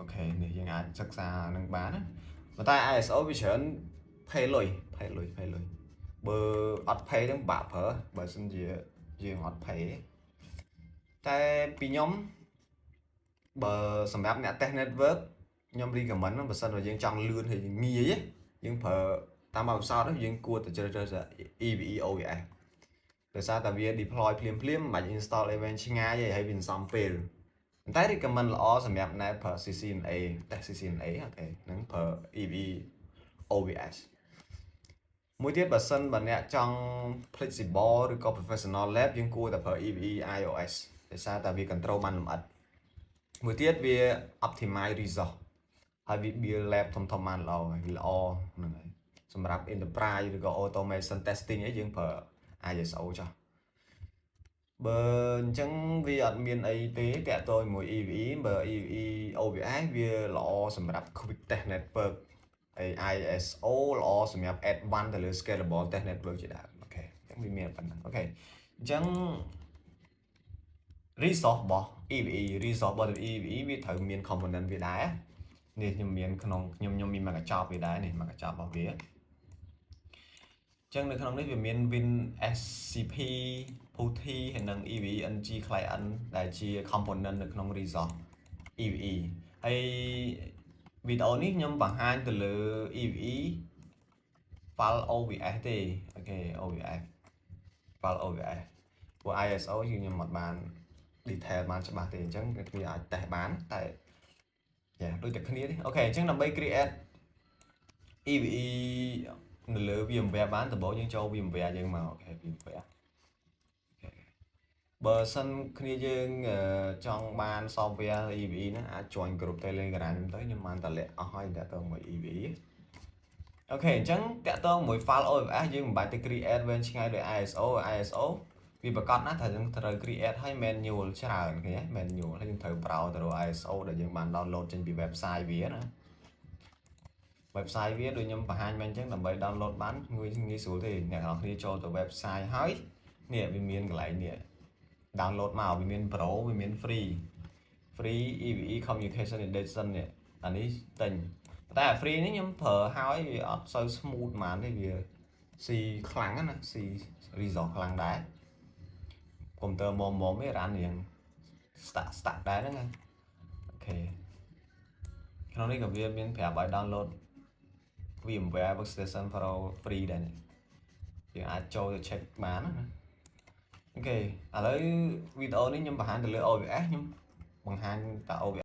ok nàyยังអាចសិក្សានឹងបានណាប៉ុន្តែ ISO វាច្រើន pay លុយបើអត់ pay ហ្នឹងបាក់ប្រើបើសិនជាយើងអត់ pay តែពីខ្ញុំបើសម្រាប់អ្នក test network ខ្ញុំ recommend បើសិនបើយើងចង់លឿនហើយងាយយើងប្រើតាមបទពិសោធន៍យើងគួរតែជ្រើសរើស EVE OVS ដោយសារតែវា deploy ភ្លាមមិនបាច់ install event ឆ្ងាយទេហើយវាសំពេលតែ recommend ល្អសម្រាប់អ្នកប្រើ CCNA test CCNA អូខេនឹងប្រើ EVE OVS មួយទៀតបើសិនបើអ្នកចង់ flexible ឬក៏ professional lab យើងគួរតែប្រើ EVE iOS ដោយសារតែវា control បានលម្អិតមួយទៀតវា optimize resource ហើយវា build lab ធំបានល្អហ្នឹងហើយសម្រាប់ enterprise ឬក៏ automation testing ឯងយើងប្រើ ISO ចុះបើអញ្ចឹងវាអត់មានអីទេតាក់ទងជាមួយ EVE បើ EVE OVS វាល្អសម្រាប់ quick test network ហើយ ISO ល្អសម្រាប់ advanced ទៅលើ scalable test network ជាដើមអូខេអញ្ចឹងវាមានប៉ុណ្ណឹងអូខេអញ្ចឹង resource របស់ EVE resource របស់ EVE វាត្រូវមាន component វាដែរនេះខ្ញុំមានក្នុងខ្ញុំមានមកកញ្ចប់វាដែរនេះមកកញ្ចប់របស់វាអញ្ចឹងនៅក្នុងនេះវាមាន Win SCP PuTTY ហើយនិង EVE NG client ដែលជា component នៅក្នុង resource EVE ហើយវីដេអូនេះខ្ញុំបង្ហាញទៅលើ EVE file OVS ទេអូខេ OVS file OVS ព្រោះ ISO ខ្ញុំអត់បាន detail បានច្បាស់ទេអញ្ចឹងគ្នាអាចតេស្តបានតែដូចតែគ្នាទេអូខេអញ្ចឹងដើម្បី create EVE នៅលើ VMware បានដំបូងយើងចូល VMware យើងមកអូខេ VMware បើសិនគ្នាយើងចង់បាន software EVE ហ្នឹងអាច join group Telegram ទៅខ្ញុំបានតម្លាក់អស់ហើយតាក់ទងមួយ EVE អូខេអញ្ចឹងតាក់ទងមួយ file OVS យើងមិនបាច់ទៅ create វែងឆ្ងាយដោយ ISO វាប្រកាសណាស់ថាយើងត្រូវ create ឲ្យ manual ច្រើនឃើញ manual ហើយយើងត្រូវ browse ទៅរក ISO ដែលយើងបាន download ចេញពី website វាណា website វាដូចខ្ញុំបង្ហាញមកអញ្ចឹងដើម្បី download បានងាយស្រួលទេអ្នកនរគ្នាចូលទៅ website ហើយនេះវាមានកន្លែងនេះ download មកវាមាន pro វាមាន free EVE communication edition នេះអានេះទិញតែ free នេះខ្ញុំប្រើហើយវាអត់សូវ smooth ហ្មងទេវាស៊ីខ្លាំងណាស៊ី resource ខ្លាំងដែរកុំព្យូទ័រមុំៗទេរ៉ានរៀង stack ដែរហ្នឹងអូខេក្នុងនេះក៏វាមានប្រាប់ឲ្យ download VMware Workstation Pro free ដែរយើងអាចចូលទៅ check បានណាអូខេឥឡូវវីដេអូនេះខ្ញុំបង្ហាញទៅលើ OVS ខ្ញុំបង្ហាញតែ OVS